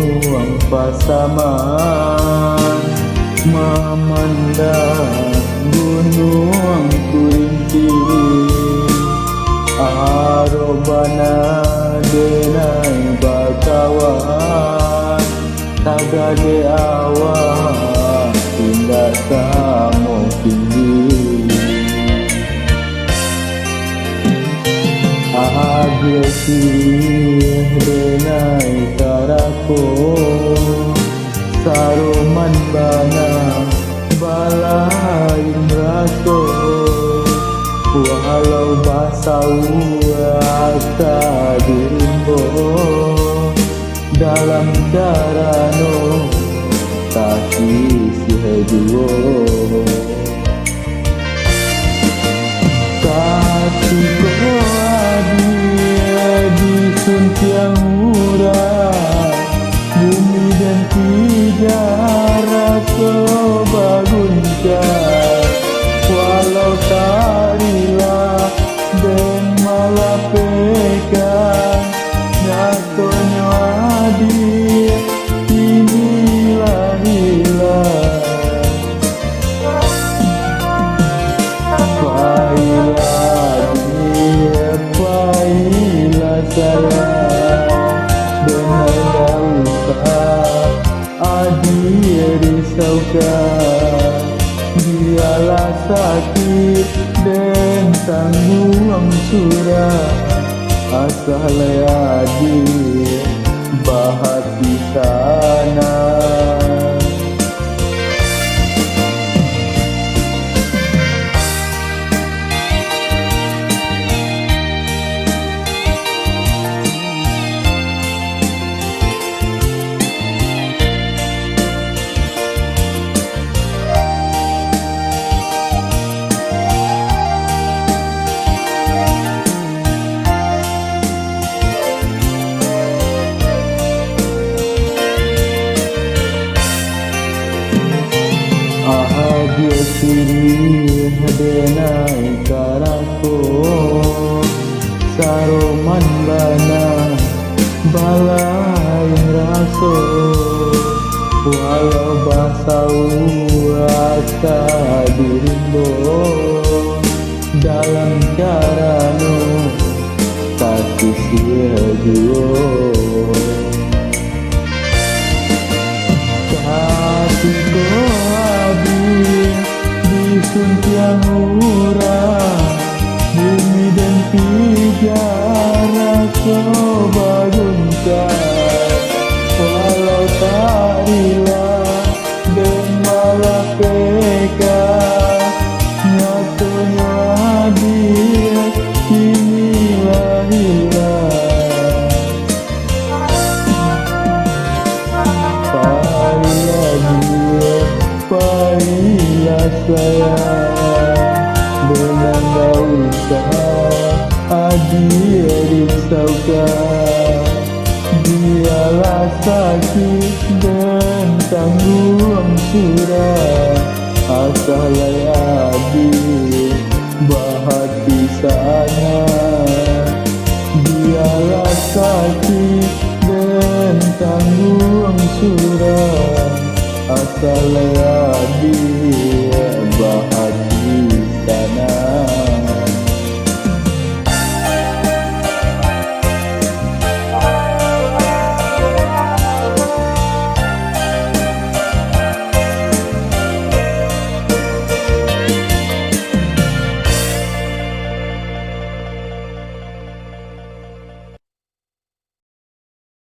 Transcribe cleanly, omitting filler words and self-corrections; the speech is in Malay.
gunung pasaman, memandang gunung kurinting, arobana denai bakawan, tagade awak tindak samo tinggi. Agresif denai karako, saruman bana balain raso, walau basau asa dirimbo, dalam darano kasih seduo. Kasih disun tiang murah, bumi dan tiga rasa baguncar, walau tarilah dan malah pekan, nyatonya hadir inilah hilang. Sayang dengan dausah adik risaukan, dialah sakit dan tanggung surah, asal adik bahati sana. Dia sirih denai karako, saroman bana balain raso, walau basau asa dirimbo, dalam carano kasih seduo. Kasih disun tiang murah, bumi dan tiga rasa baguncar, walau tarilah dan malah pekan, nyatonya hadir inilah hilang. Pailah sayang dengan dausah adik risaukan, dialah sakit dan tanggung surah, asal adik bahati sana. Dialah sakit dan tanggung surah, asal adik bahati sana.